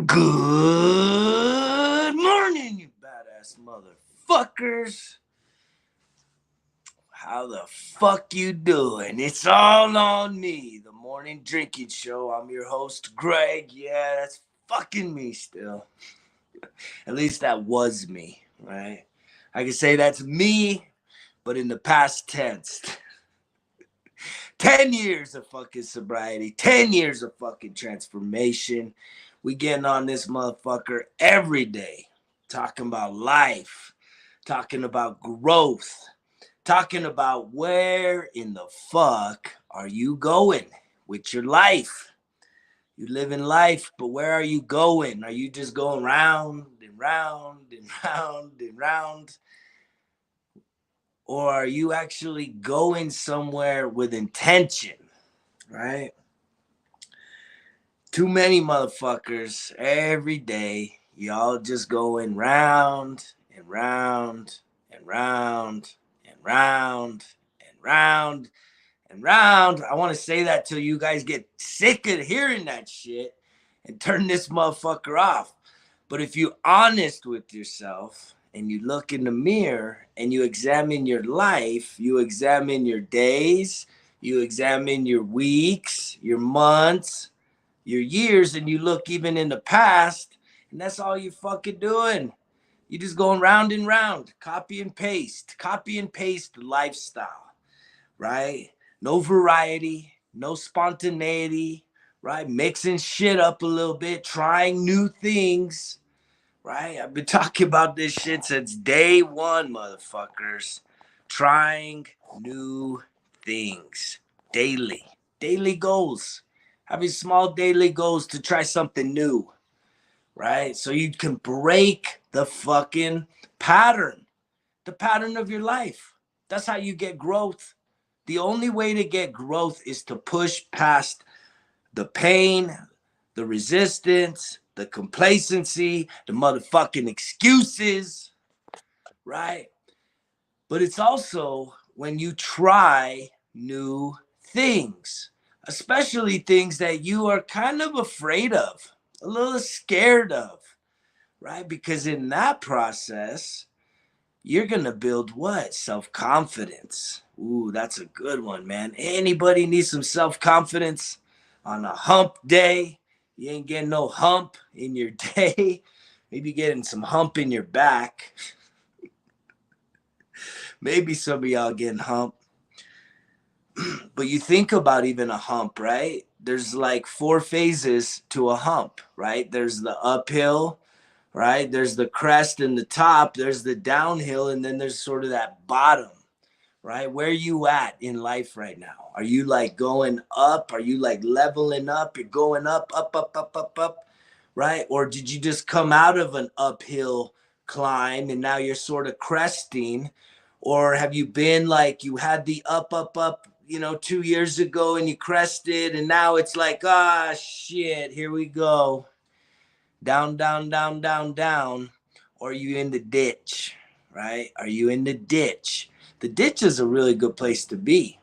Good morning, you badass motherfuckers. How the fuck you doing? It's all on me, the morning drinking show. I'm your host, Greg. Yeah, that's fucking me still. At least that was me, right? I can say that's me, but in the past tense. 10 years of fucking sobriety, 10 years of fucking transformation. We getting on this motherfucker every day, talking about life, talking about growth, talking about where in the fuck are you going with your life. You living life, but where are you going? Are you just going round and round and round and round? Or are you actually going somewhere with intention, right? Too many motherfuckers every day. Y'all just going round and round and round and round and round and round. I want to say that till you guys get sick of hearing that shit and turn this motherfucker off. But if you're honest with yourself and you look in the mirror and you examine your life, you examine your days, you examine your weeks, your months, your years, and you look even in the past, and that's all you fucking doing. You just going round and round, copy and paste lifestyle, right? No variety, no spontaneity, right? Mixing shit up a little bit, trying new things, right? I've been talking about this shit since day one, motherfuckers. Trying new things daily, daily goals, having small daily goals to try something new, right? So you can break the fucking pattern, the pattern of your life. That's how you get growth. The only way to get growth is to push past the pain, the resistance, the complacency, the motherfucking excuses, right? But it's also when you try new things, especially things that you are kind of afraid of, a little scared of, right? Because in that process, you're going to build what? Self-confidence. Ooh, that's a good one, man. Anybody needs some self-confidence on a hump day? You ain't getting no hump in your day. Maybe getting some hump in your back. Maybe some of y'all getting hump. But you think about even a hump, right? There's like 4 phases to a hump, right? There's the uphill, right? There's the crest and the top. There's the downhill, and then there's sort of that bottom, right? Where are you at in life right now? Are you like going up? Are you like leveling up? You're going up, up, up, up, up, up, right? Or did you just come out of an uphill climb and now you're sort of cresting? Or have you been like you had the up, up, up, 2 years ago and you crested and now it's like, ah, shit, here we go. Down, down, down, down, down. Or are you in the ditch, right? Are you in the ditch? The ditch is a really good place to be.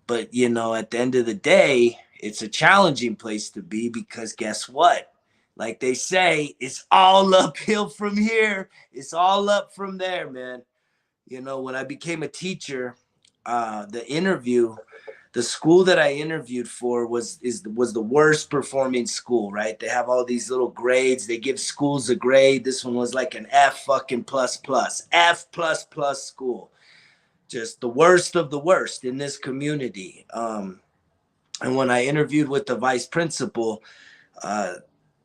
But, at the end of the day, it's a challenging place to be because guess what? Like they say, it's all uphill from here. It's all up from there, man. When I became a teacher, the school that I interviewed for was the worst performing school, right? They have all these little grades. They give schools a grade. This one was like an F fucking plus plus, F plus plus school. Just the worst of the worst in this community. And when I interviewed with the vice principal, uh,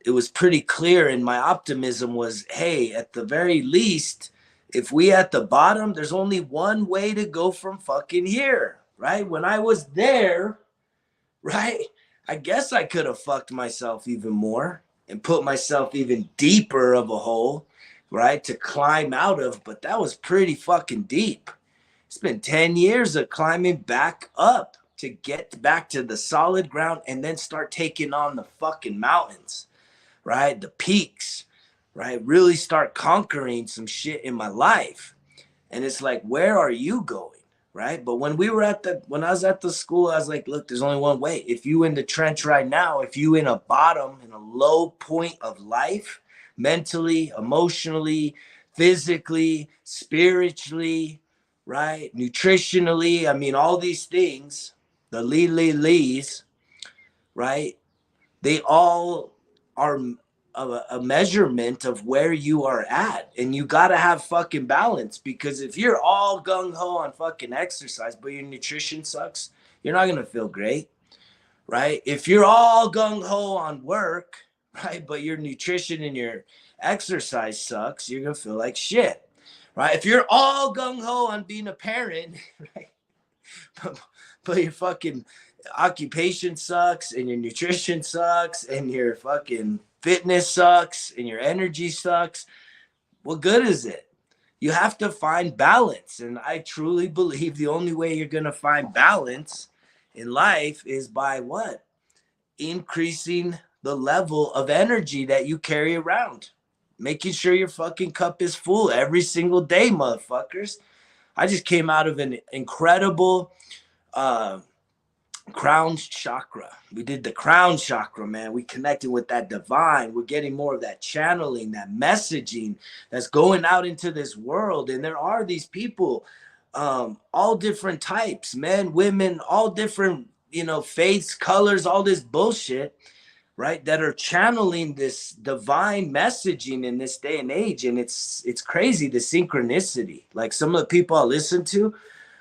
it was pretty clear, and my optimism was, hey, at the very least, if we at the bottom, there's only one way to go from fucking here, right? When I was there, right, I guess I could have fucked myself even more and put myself even deeper of a hole, right, to climb out of, but that was pretty fucking deep. It's been 10 years of climbing back up to get back to the solid ground and then start taking on the fucking mountains, right? The peaks, right? Really start conquering some shit in my life. And it's like, where are you going? right? But when I was at the school, I was like, look, there's only one way. If you in the trench right now, if you in a bottom, in a low point of life, mentally, emotionally, physically, spiritually, right? Nutritionally, I mean, all these things, the lees, right? They all are a measurement of where you are at, and you got to have fucking balance, because if you're all gung-ho on fucking exercise but your nutrition sucks, you're not going to feel great, right? If you're all gung-ho on work, right, but your nutrition and your exercise sucks, you're going to feel like shit, right? If you're all gung-ho on being a parent, right, but your fucking occupation sucks and your nutrition sucks and your fucking fitness sucks and your energy sucks, what good is it? You have to find balance. And I truly believe the only way you're going to find balance in life is by what? Increasing the level of energy that you carry around. Making sure your fucking cup is full every single day, motherfuckers. I just came out of an incredible uh, crown chakra. We did the crown chakra, man. We connected with that divine. We're getting more of that channeling, that messaging that's going out into this world. And there are these people, all different types, men, women, all different, faiths, colors, all this bullshit, right? That are channeling this divine messaging in this day and age. And it's crazy, the synchronicity. Like some of the people I listen to,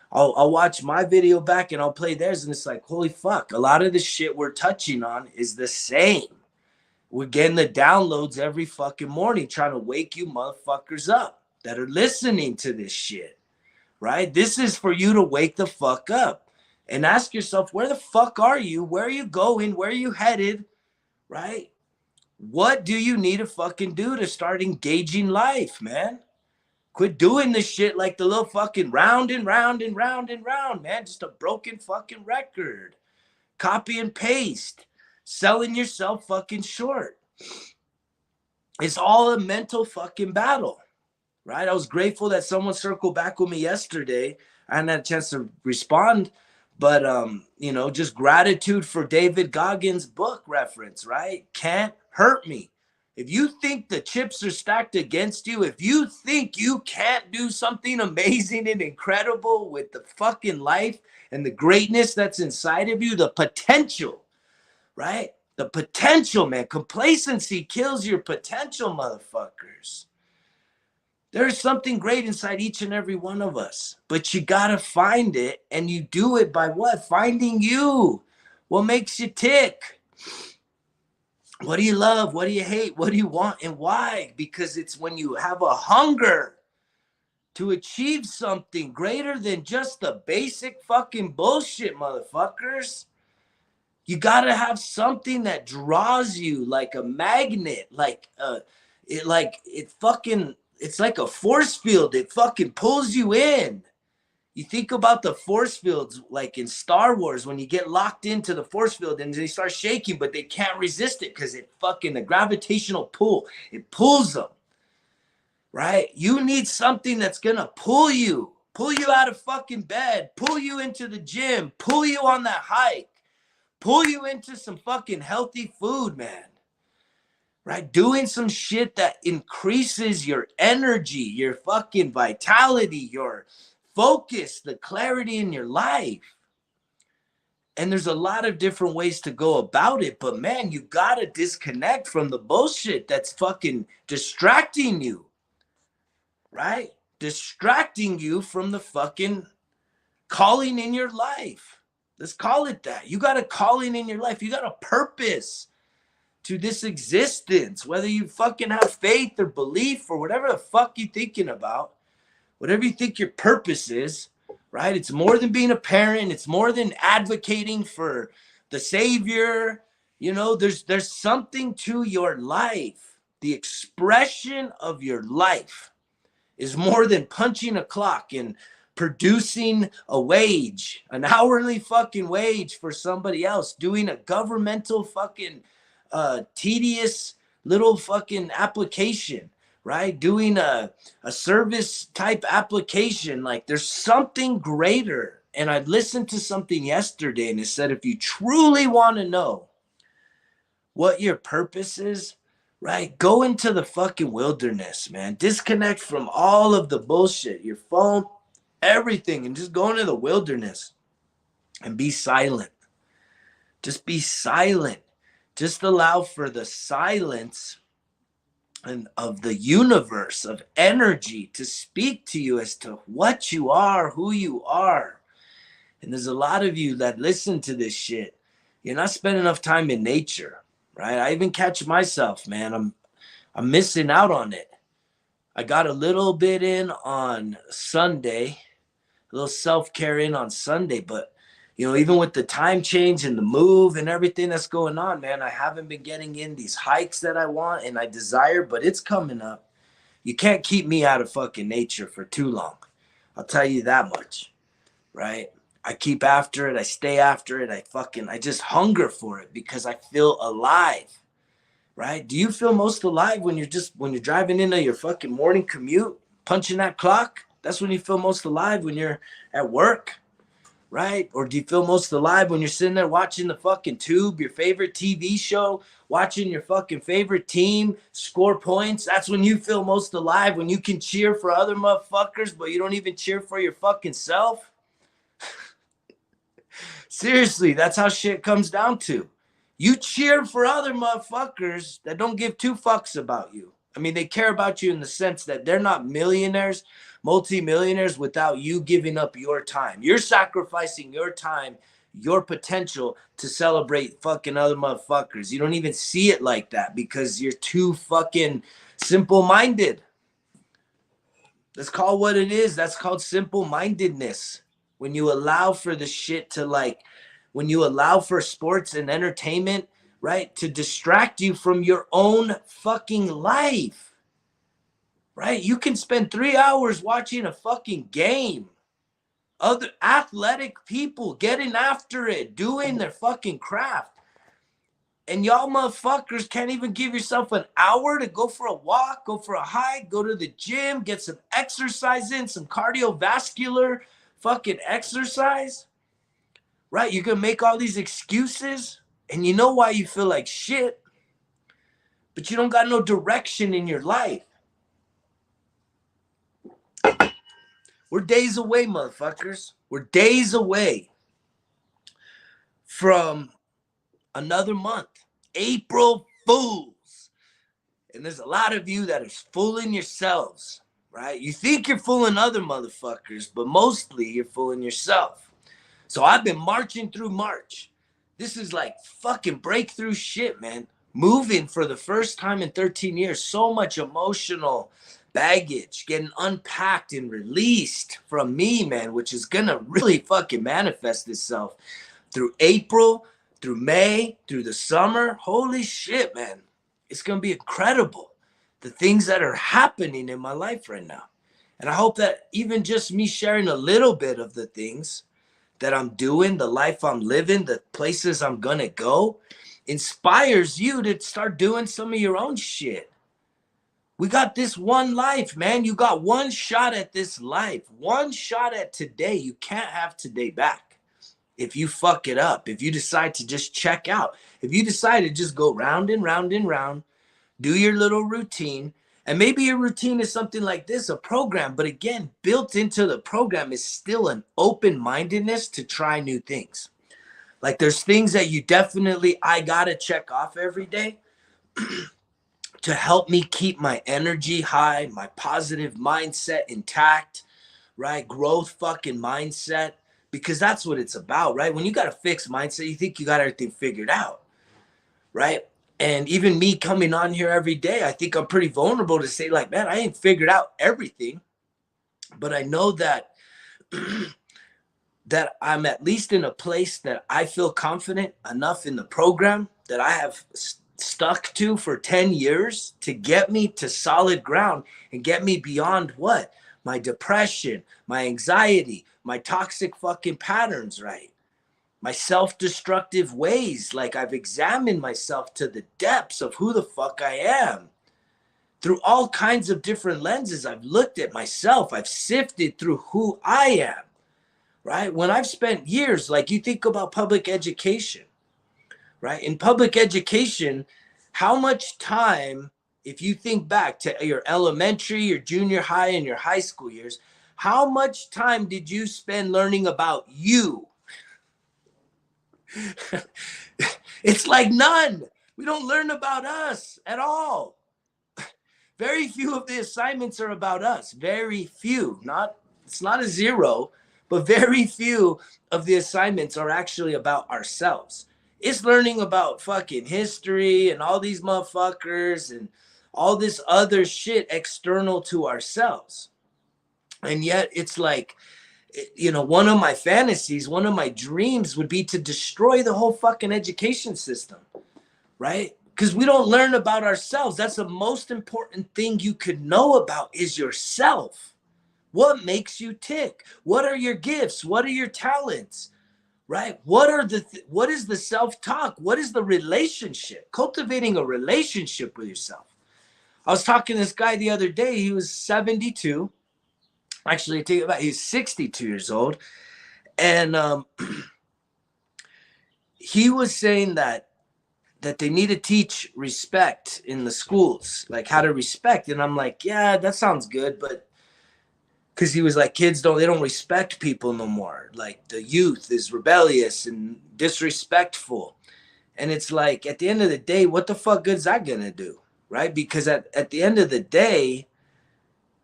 I'll watch my video back and I'll play theirs, and it's like, holy fuck, a lot of the shit we're touching on is the same. We're getting the downloads every fucking morning, trying to wake you motherfuckers up that are listening to this shit, right? This is for you to wake the fuck up and ask yourself, where the fuck are you? Where are you going? Where are you headed, right? What do you need to fucking do to start engaging life, man? Quit doing this shit like the little fucking round and round and round and round, man. Just a broken fucking record. Copy and paste. Selling yourself fucking short. It's all a mental fucking battle, right? I was grateful that someone circled back with me yesterday. I hadn't had a chance to respond, but just gratitude for David Goggins' book reference, right? Can't hurt me. If you think the chips are stacked against you, if you think you can't do something amazing and incredible with the fucking life and the greatness that's inside of you, the potential, right? The potential, man. Complacency kills your potential, motherfuckers. There's something great inside each and every one of us, but you got to find it, and you do it by what? Finding you. What makes you tick? What do you love? What do you hate? What do you want and why? Because it's when you have a hunger to achieve something greater than just the basic fucking bullshit, motherfuckers. You got to have something that draws you like a magnet, it's like a force field. It fucking pulls you in. You think about the force fields like in Star Wars when you get locked into the force field and they start shaking, but they can't resist it because the gravitational pull, it pulls them, right? You need something that's going to pull you out of fucking bed, pull you into the gym, pull you on that hike, pull you into some fucking healthy food, man. Right? Doing some shit that increases your energy, your fucking vitality, your focus, the clarity in your life. And there's a lot of different ways to go about it, but man, you gotta disconnect from the bullshit that's fucking distracting you, right? Distracting you from the fucking calling in your life. Let's call it that. You got a calling in your life. You got a purpose to this existence, whether you fucking have faith or belief or whatever the fuck you're thinking about, whatever you think your purpose is, right? It's more than being a parent. It's more than advocating for the savior. There's something to your life. The expression of your life is more than punching a clock and producing a wage, an hourly fucking wage for somebody else, doing a governmental fucking tedious little fucking application, right? Doing a service type application. Like there's something greater. And I listened to something yesterday and it said, if you truly want to know what your purpose is, right? Go into the fucking wilderness, man. Disconnect from all of the bullshit, your phone, everything, and just go into the wilderness and be silent. Just be silent. Just allow for the silence and of the universe of energy to speak to you as to what you are, who you are. And there's a lot of you that listen to this shit. You're not spending enough time in nature, right? I even catch myself, man. I'm missing out on it. I got a little bit in on Sunday, a little self-care in on Sunday, but even with the time change and the move and everything that's going on, man, I haven't been getting in these hikes that I want and I desire, but it's coming up. You can't keep me out of fucking nature for too long. I'll tell you that much, right? I keep after it. I stay after it. I just hunger for it because I feel alive, right? Do you feel most alive when you're driving into your fucking morning commute, punching that clock? That's when you feel most alive, when you're at work, right? Or do you feel most alive when you're sitting there watching the fucking tube, your favorite TV show, watching your fucking favorite team score points? That's when you feel most alive, when you can cheer for other motherfuckers, but you don't even cheer for your fucking self. Seriously, that's how shit comes down to. You cheer for other motherfuckers that don't give two fucks about you. I mean, they care about you in the sense that they're not millionaires, multimillionaires without you giving up your time. You're sacrificing your time, your potential to celebrate fucking other motherfuckers. You don't even see it like that because you're too fucking simple-minded. Let's call what it is. That's called simple-mindedness. When you allow for the shit to when you allow for sports and entertainment, right, to distract you from your own fucking life, right? You can spend 3 hours watching a fucking game. Other athletic people getting after it, doing their fucking craft. And y'all motherfuckers can't even give yourself an hour to go for a walk, go for a hike, go to the gym, get some exercise in, some cardiovascular fucking exercise, right? You're gonna make all these excuses and you know why you feel like shit, but you don't got no direction in your life. We're days away, motherfuckers. We're days away from another month, April Fools. And there's a lot of you that are fooling yourselves, right? You think you're fooling other motherfuckers, but mostly you're fooling yourself. So I've been marching through March. This is like fucking breakthrough shit, man. Moving for the first time in 13 years. So much emotional baggage getting unpacked and released from me, man, which is gonna really fucking manifest itself through April, through May, through the summer. Holy shit, man. It's gonna be incredible. The things that are happening in my life right now. And I hope that even just me sharing a little bit of the things that I'm doing, the life I'm living, the places I'm gonna go, inspires you to start doing some of your own shit. We got this one life, man. You got one shot at this life, one shot at today. You can't have today back. If you fuck it up, if you decide to just check out, if you decide to just go round and round and round, do your little routine, and maybe your routine is something like this, a program, but again, built into the program is still an open-mindedness to try new things. Like there's things that I gotta check off every day to help me keep my energy high, my positive mindset intact, right? Growth fucking mindset, because that's what it's about, right? When you got a fixed mindset, you think you got everything figured out, right? And even me coming on here every day, I think I'm pretty vulnerable to say like, man, I ain't figured out everything, but I know that that I'm at least in a place that I feel confident enough in the program that I have stuck to for 10 years to get me to solid ground and get me beyond what? My depression, my anxiety, my toxic fucking patterns, right? My self-destructive ways. Like I've examined myself to the depths of who the fuck I am. through all kinds of different lenses. I've looked at myself. I've sifted through who I am, right? When I've spent years, like you think about public education, right? In public education, how much time, if you think back to your elementary, your junior high, and your high school years, how much time did you spend learning about you? It's like none. We don't learn about us at all. Very few of the assignments are about us. Very few. It's not a zero, but very few of the assignments are actually about ourselves. It's learning about fucking history and all these motherfuckers and all this other shit external to ourselves. And yet it's like, one of my fantasies, one of my dreams would be to destroy the whole fucking education system, right? Because we don't learn about ourselves. That's the most important thing you could know about is yourself. What makes you tick? What are your gifts? What are your talents? Right? What is the self-talk? What is the relationship? Cultivating a relationship with yourself. I was talking to this guy the other day. He was 72. Actually, he's 62 years old. And he was saying that they need to teach respect in the schools, like how to respect. And I'm like, yeah, that sounds good. But because he was like, kids they don't respect people no more. Like the youth is rebellious and disrespectful. And it's like, at the end of the day, what the fuck good is that going to do? Right? Because at the end of the day,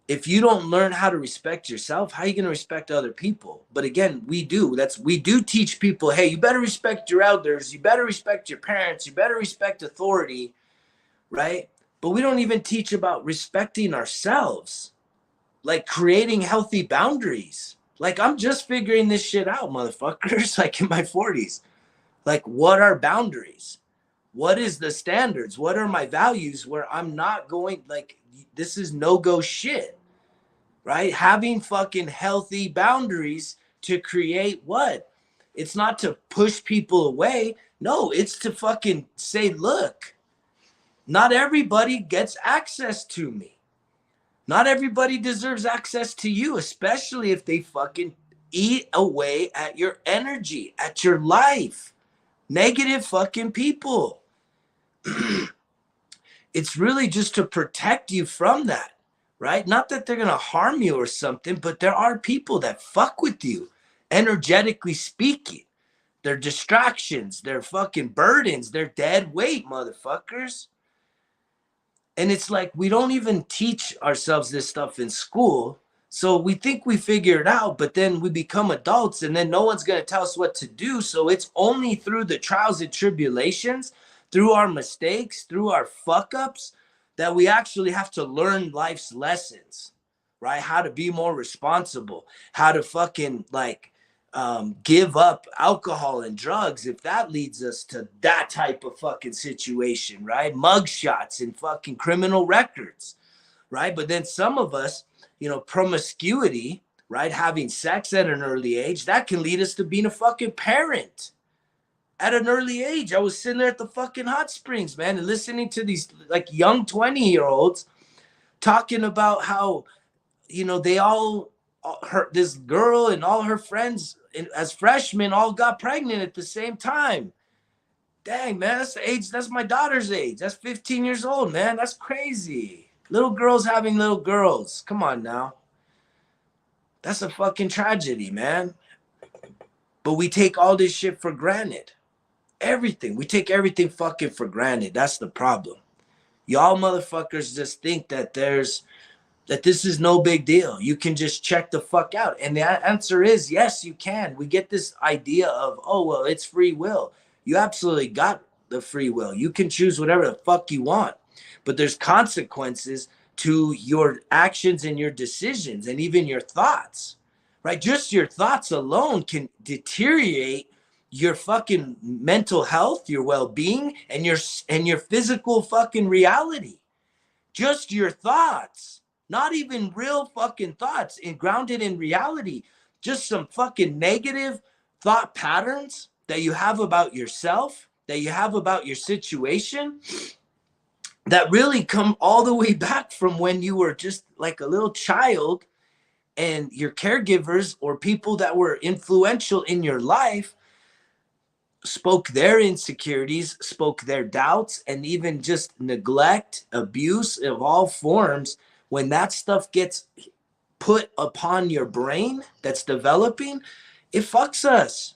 if you don't learn how to respect yourself, how are you going to respect other people? But again, we do teach people, hey, you better respect your elders. You better respect your parents. You better respect authority, right? But we don't even teach about respecting ourselves, like creating healthy boundaries. Like I'm just figuring this shit out, motherfuckers, like in my 40s. Like what are boundaries? What is the standards? What are my values where I'm not going, like, this is no-go shit, right? Having fucking healthy boundaries to create what? It's not to push people away. No, it's to fucking say, look, not everybody gets access to me. Not everybody deserves access to you, especially if they fucking eat away at your energy, at your life. Negative fucking people. It's really just to protect you from that, right? Not that they're going to harm you or something, but there are people that fuck with you, energetically speaking. They're distractions, they're fucking burdens, they're dead weight, motherfuckers. And it's like, we don't even teach ourselves this stuff in school. So we think we figure it out, but then we become adults and then no one's going to tell us what to do. So it's only through the trials and tribulations, through our mistakes, through our fuck ups, that we actually have to learn life's lessons, right? How to be more responsible, how to fucking give up alcohol and drugs if that leads us to that type of fucking situation, right? Mug shots and fucking criminal records, right? But then some of us, promiscuity, right? Having sex at an early age, that can lead us to being a fucking parent at an early age. I was sitting there at the fucking hot springs, man, and listening to these like young 20-year-olds talking about how, this girl and all her friends as freshmen all got pregnant at the same time. Dang, man, that's the age. That's my daughter's age. That's 15 years old, man. That's crazy. Little girls having little girls. Come on now. That's a fucking tragedy, man. But we take all this shit for granted. Everything. We take everything fucking for granted. That's the problem. Y'all motherfuckers just think that this is no big deal. You can just check the fuck out. And the answer is yes, you can. We get this idea of, oh, well, it's free will. You absolutely got the free will. You can choose whatever the fuck you want. But there's consequences to your actions and your decisions and even your thoughts, right? Just your thoughts alone can deteriorate your fucking mental health, your well-being, and your physical fucking reality. Just your thoughts. Not even real fucking thoughts and grounded in reality. Just some fucking negative thought patterns that you have about yourself, that you have about your situation, that really come all the way back from when you were just like a little child, and your caregivers or people that were influential in your life spoke their insecurities, spoke their doubts, and even just neglect, abuse of all forms. When that stuff gets put upon your brain that's developing, it fucks us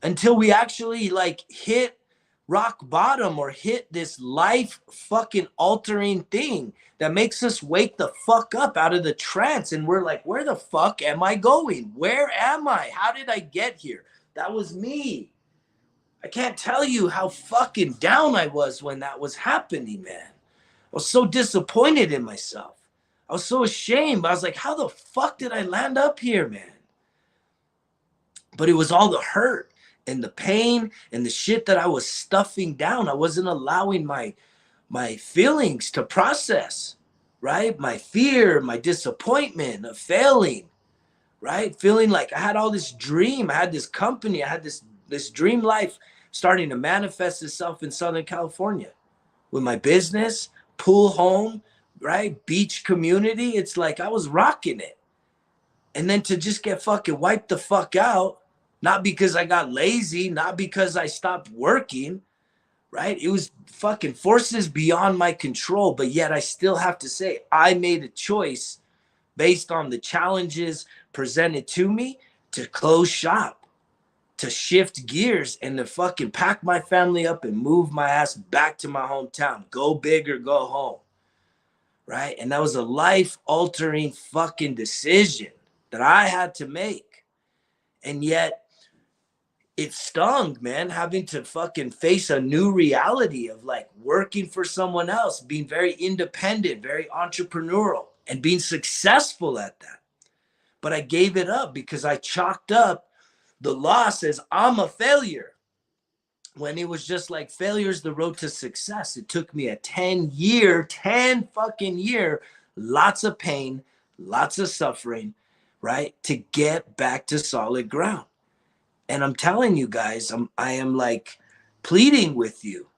until we actually like hit rock bottom or hit this life fucking altering thing that makes us wake the fuck up out of the trance. And we're like, where the fuck am I going? Where am I? How did I get here? That was me. I can't tell you how fucking down I was when that was happening, man. I was so disappointed in myself. I was so ashamed. I was like, how the fuck did I land up here, man? But it was all the hurt and the pain and the shit that I was stuffing down. I wasn't allowing my feelings to process, right? My fear, my disappointment of failing, right? Feeling like I had all this dream. I had this company. I had this dream life starting to manifest itself in Southern California with my business, pool home, right? Beach community. It's like I was rocking it. And then to just get fucking wiped the fuck out, not because I got lazy, not because I stopped working, right? It was fucking forces beyond my control. But yet I still have to say, I made a choice based on the challenges presented to me to close shop, to shift gears, and to fucking pack my family up and move my ass back to my hometown. Go big or go home, right? And that was a life-altering fucking decision that I had to make. And yet it stung, man, having to fucking face a new reality of like working for someone else, being very independent, very entrepreneurial, and being successful at that. But I gave it up because I chalked up the loss as I'm a failure, when it was just like failure's the road to success. It took me a 10 fucking year, lots of pain, lots of suffering, right, to get back to solid ground. And I'm telling you guys, I am like pleading with you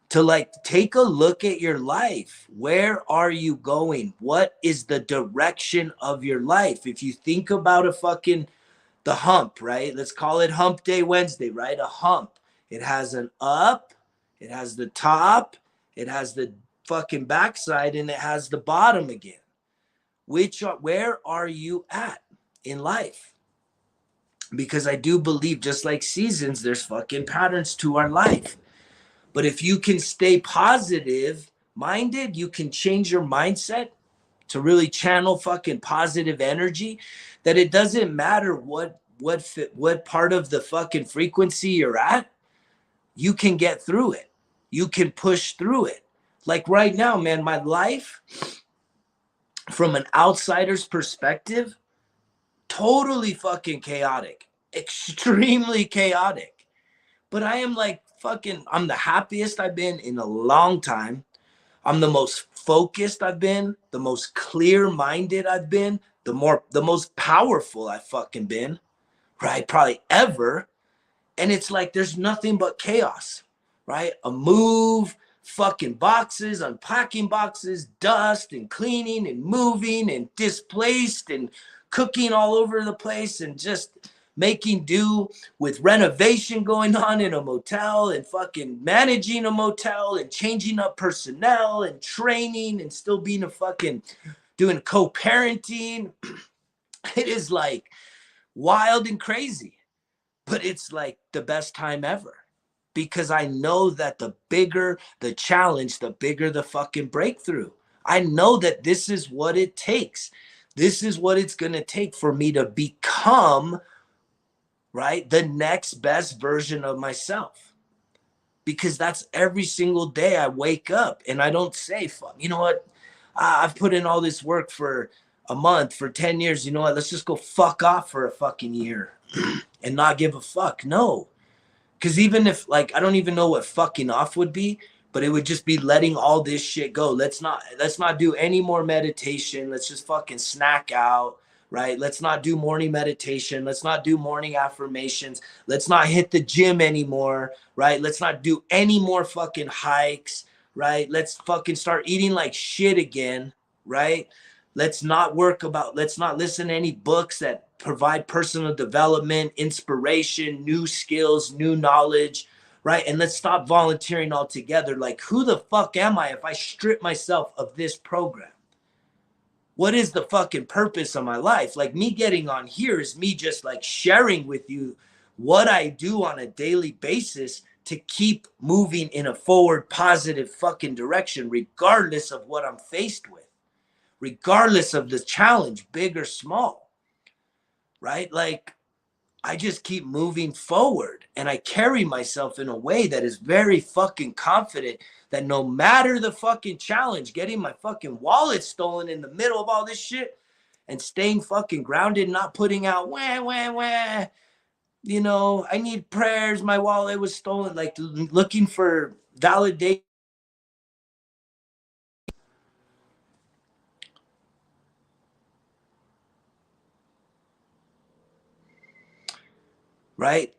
to like take a look at your life. Where are you going? What is the direction of your life? If you think about the hump, right? Let's call it Hump Day Wednesday, right? A hump. It has an up, it has the top, it has the fucking backside, and it has the bottom again. Where are you at in life? Because I do believe, just like seasons, there's fucking patterns to our life. But if you can stay positive minded, you can change your mindset to really channel fucking positive energy, that it doesn't matter what part of the fucking frequency you're at, you can get through it. You can push through it. Like right now, man, my life from an outsider's perspective, totally fucking chaotic, extremely chaotic. But I am like I'm the happiest I've been in a long time. I'm the most focused I've been, the most clear-minded I've been, the most powerful I've fucking been, right? Probably ever. And it's like there's nothing but chaos, right? A move, fucking boxes, unpacking boxes, dust and cleaning and moving and displaced and cooking all over the place, and just making do with renovation going on in a motel, and fucking managing a motel and changing up personnel and training and still being doing co-parenting. It is like wild and crazy, but it's like the best time ever, because I know that the bigger the challenge, the bigger the fucking breakthrough. I know that this is what it takes. This is what it's going to take for me to become, right, the next best version of myself. Because that's every single day I wake up and I don't say, fuck, you know what? I've put in all this work for a month, for 10 years. You know what? Let's just go fuck off for a fucking year and not give a fuck. No. Because even if, like, I don't even know what fucking off would be, but it would just be letting all this shit go. Let's not do any more meditation. Let's just fucking snack out, right? Let's not do morning meditation. Let's not do morning affirmations. Let's not hit the gym anymore, right? Let's not do any more fucking hikes, right? Let's fucking start eating like shit again, right? Let's not listen to any books that provide personal development, inspiration, new skills, new knowledge, right? And let's stop volunteering altogether. Like, who the fuck am I if I strip myself of this program? What is the fucking purpose of my life? Like, me getting on here is me just like sharing with you what I do on a daily basis to keep moving in a forward positive fucking direction, regardless of what I'm faced with, regardless of the challenge, big or small, right? Like, I just keep moving forward, and I carry myself in a way that is very fucking confident that no matter the fucking challenge, getting my fucking wallet stolen in the middle of all this shit and staying fucking grounded, not putting out wah, wah, wah. You know, I need prayers. My wallet was stolen. Like, looking for validation. Right?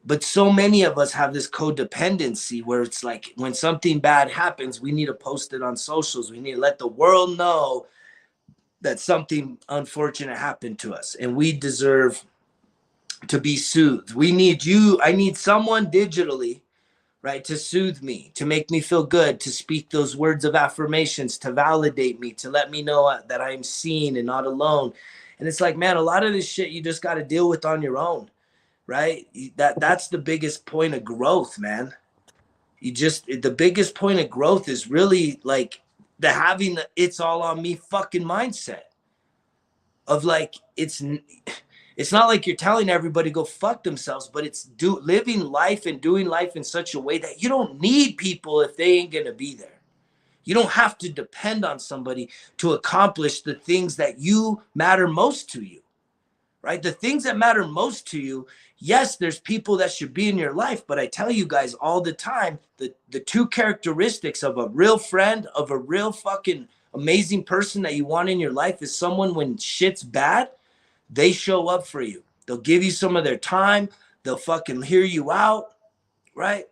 But so many of us have this codependency where it's like when something bad happens, we need to post it on socials. We need to let the world know that something unfortunate happened to us and we deserve to be soothed. We need you. I need someone digitally, right, to soothe me, to make me feel good, to speak those words of affirmations, to validate me, to let me know that I'm seen and not alone. And it's like, man, a lot of this shit you just got to deal with on your own, right? That's the biggest point of growth, man. The biggest point of growth is really like the having the it's all on me fucking mindset of like, it's not like you're telling everybody go fuck themselves, but it's living life and doing life in such a way that you don't need people if they ain't gonna be there. You don't have to depend on somebody to accomplish the things that you matter most to you, right? The things that matter most to you, yes, there's people that should be in your life, but I tell you guys all the time, the two characteristics of a real friend, of a real fucking amazing person that you want in your life is someone when shit's bad, they show up for you. They'll give you some of their time. They'll fucking hear you out, right?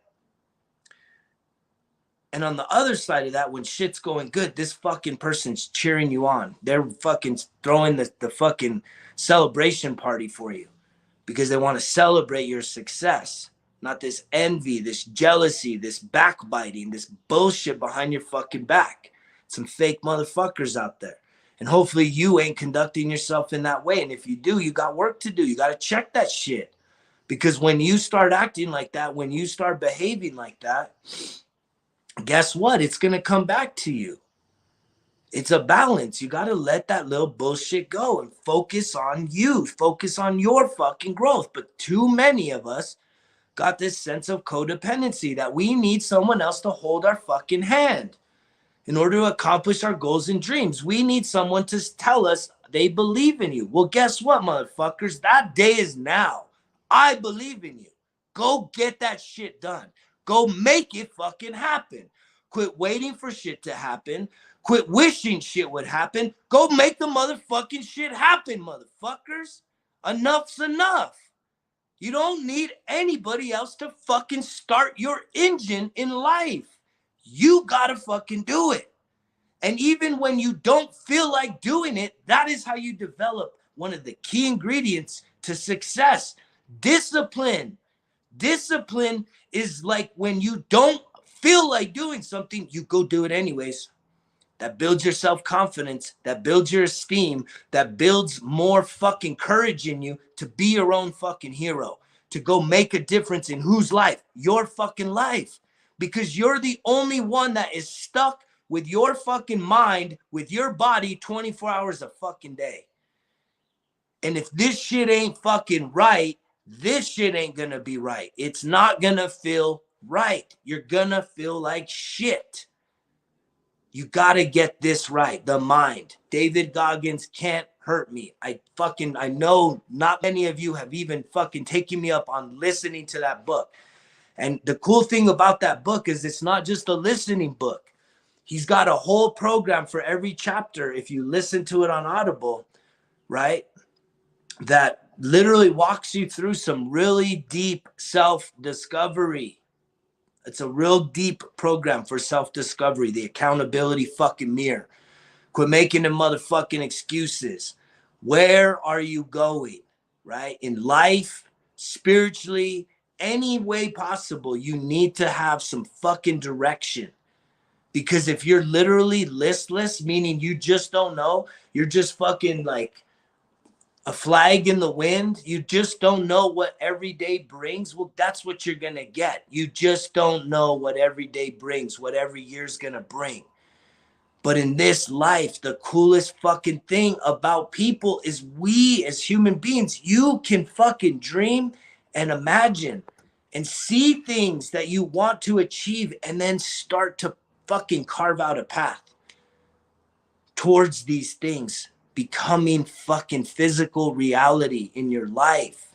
And on the other side of that, when shit's going good, this fucking person's cheering you on. They're fucking throwing the fucking celebration party for you because they want to celebrate your success, not this envy, this jealousy, this backbiting, this bullshit behind your fucking back. Some fake motherfuckers out there. And hopefully you ain't conducting yourself in that way. And if you do, you got work to do. You got to check that shit. Because when you start acting like that, when you start behaving like that, guess what? It's going to come back to you. It's a balance. You got to let that little bullshit go and focus on you. Focus on your fucking growth. But too many of us got this sense of codependency that we need someone else to hold our fucking hand in order to accomplish our goals and dreams. We need someone to tell us they believe in you. Well, guess what, motherfuckers? That day is now. I believe in you. Go get that shit done. Go make it fucking happen. Quit waiting for shit to happen. Quit wishing shit would happen. Go make the motherfucking shit happen, motherfuckers. Enough's enough. You don't need anybody else to fucking start your engine in life. You gotta fucking do it. And even when you don't feel like doing it, that is how you develop one of the key ingredients to success. Discipline. Discipline is like when you don't feel like doing something, you go do it anyways. That builds your self-confidence, that builds your esteem, that builds more fucking courage in you to be your own fucking hero, to go make a difference in whose life? Your fucking life. Because you're the only one that is stuck with your fucking mind, with your body 24 hours a fucking day. And if this shit ain't fucking right, this shit ain't gonna be right. It's not gonna feel right. You're gonna feel like shit. You got to get this right. The mind. David Goggins can't hurt me. I know not many of you have even fucking taken me up on listening to that book. And the cool thing about that book is it's not just a listening book. He's got a whole program for every chapter. If you listen to it on Audible, right? That literally walks you through some really deep self-discovery. It's a real deep program for self-discovery, the accountability fucking mirror. Quit making the motherfucking excuses. Where are you going, right? In life, spiritually, any way possible, you need to have some fucking direction. Because if you're literally listless, meaning you just don't know, you're just fucking like a flag in the wind, you just don't know what every day brings, well, that's what you're gonna get. You just don't know what every day brings, what every year's gonna bring. But in this life, the coolest fucking thing about people is we as human beings, you can fucking dream and imagine and see things that you want to achieve and then start to fucking carve out a path towards these things becoming fucking physical reality in your life.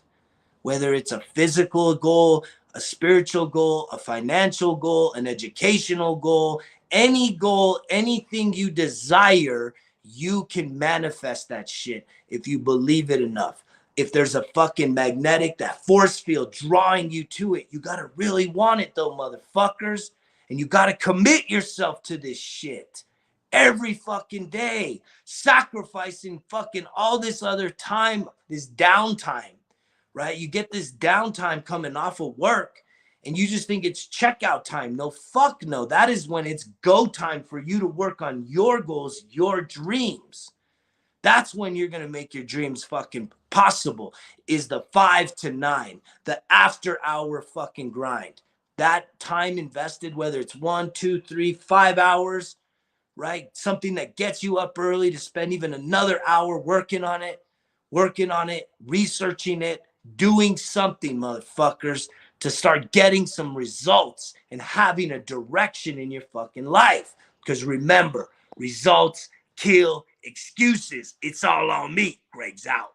Whether it's a physical goal, a spiritual goal, a financial goal, an educational goal, any goal, anything you desire, you can manifest that shit if you believe it enough. If there's a fucking magnetic, that force field drawing you to it, you gotta really want it though, motherfuckers. And you gotta commit yourself to this shit every fucking day, sacrificing fucking all this other time, this downtime, right? You get this downtime coming off of work and you just think it's checkout time. No, fuck no. That is when it's go time for you to work on your goals, your dreams. That's when you're going to make your dreams fucking possible, is the 5 to 9, the after hour fucking grind. That time invested, whether it's 1, 2, 3, 5 hours, right? Something that gets you up early to spend even another hour working on it, researching it, doing something, motherfuckers, to start getting some results and having a direction in your fucking life. Because remember, results kill excuses. It's all on me. Greg's out.